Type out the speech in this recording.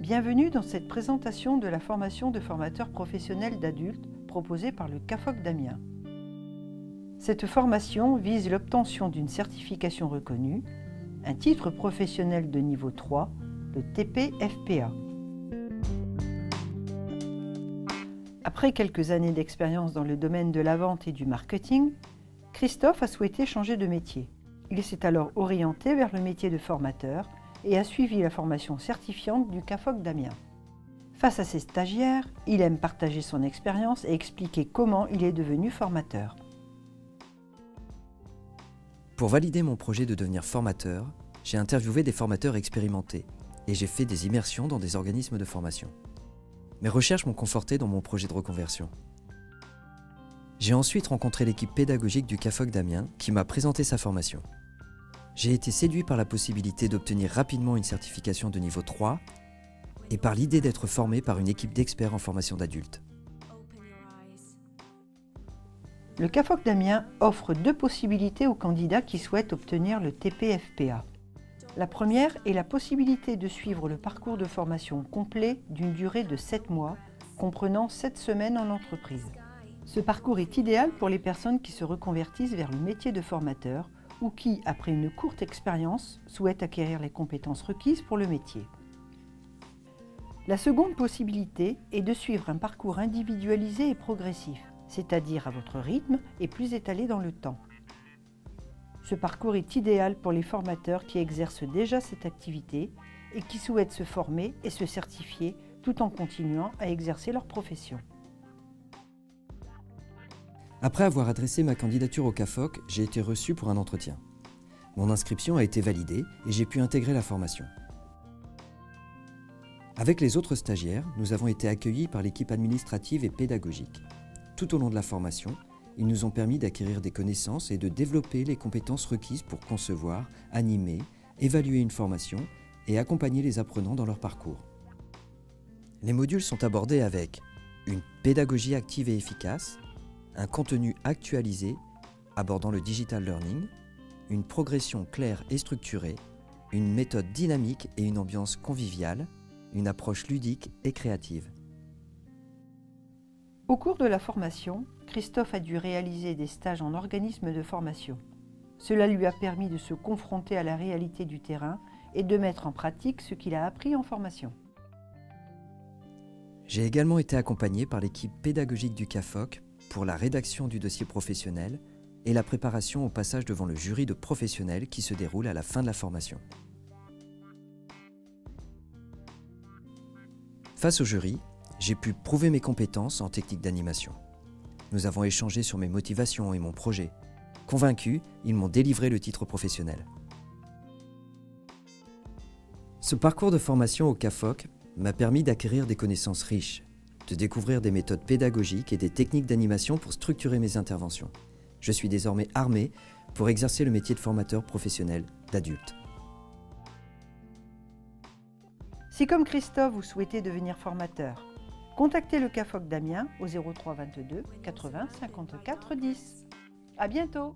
Bienvenue dans cette présentation de la formation de formateurs professionnels d'adultes proposée par le CAFOC d'Amiens. Cette formation vise l'obtention d'une certification reconnue, un titre professionnel de niveau 3, le TP-FPA. Après quelques années d'expérience dans le domaine de la vente et du marketing, Christophe a souhaité changer de métier. Il s'est alors orienté vers le métier de formateur et a suivi la formation certifiante du CAFOC d'Amiens. Face à ses stagiaires, il aime partager son expérience et expliquer comment il est devenu formateur. Pour valider mon projet de devenir formateur, j'ai interviewé des formateurs expérimentés et j'ai fait des immersions dans des organismes de formation. Mes recherches m'ont conforté dans mon projet de reconversion. J'ai ensuite rencontré l'équipe pédagogique du CAFOC d'Amiens qui m'a présenté sa formation. J'ai été séduit par la possibilité d'obtenir rapidement une certification de niveau 3 et par l'idée d'être formé par une équipe d'experts en formation d'adultes. Le CAFOC d'Amiens offre deux possibilités aux candidats qui souhaitent obtenir le TP-FPA. La première est la possibilité de suivre le parcours de formation complet d'une durée de 7 mois, comprenant 7 semaines en entreprise. Ce parcours est idéal pour les personnes qui se reconvertissent vers le métier de formateur ou qui, après une courte expérience, souhaitent acquérir les compétences requises pour le métier. La seconde possibilité est de suivre un parcours individualisé et progressif, c'est-à-dire à votre rythme et plus étalé dans le temps. Ce parcours est idéal pour les formateurs qui exercent déjà cette activité et qui souhaitent se former et se certifier tout en continuant à exercer leur profession. Après avoir adressé ma candidature au CAFOC, j'ai été reçu pour un entretien. Mon inscription a été validée et j'ai pu intégrer la formation. Avec les autres stagiaires, nous avons été accueillis par l'équipe administrative et pédagogique. Tout au long de la formation, ils nous ont permis d'acquérir des connaissances et de développer les compétences requises pour concevoir, animer, évaluer une formation et accompagner les apprenants dans leur parcours. Les modules sont abordés avec une pédagogie active et efficace, un contenu actualisé abordant le digital learning, une progression claire et structurée, une méthode dynamique et une ambiance conviviale, une approche ludique et créative. Au cours de la formation, Christophe a dû réaliser des stages en organisme de formation. Cela lui a permis de se confronter à la réalité du terrain et de mettre en pratique ce qu'il a appris en formation. J'ai également été accompagné par l'équipe pédagogique du CAFOC pour la rédaction du dossier professionnel et la préparation au passage devant le jury de professionnels qui se déroule à la fin de la formation. Face au jury, j'ai pu prouver mes compétences en technique d'animation. Nous avons échangé sur mes motivations et mon projet. Convaincus, ils m'ont délivré le titre professionnel. Ce parcours de formation au CAFOC m'a permis d'acquérir des connaissances riches, de découvrir des méthodes pédagogiques et des techniques d'animation pour structurer mes interventions. Je suis désormais armé pour exercer le métier de formateur professionnel d'adulte. Si comme Christophe, vous souhaitez devenir formateur, contactez le CAFOC d'Amiens au 03 22 80 54 10. À bientôt!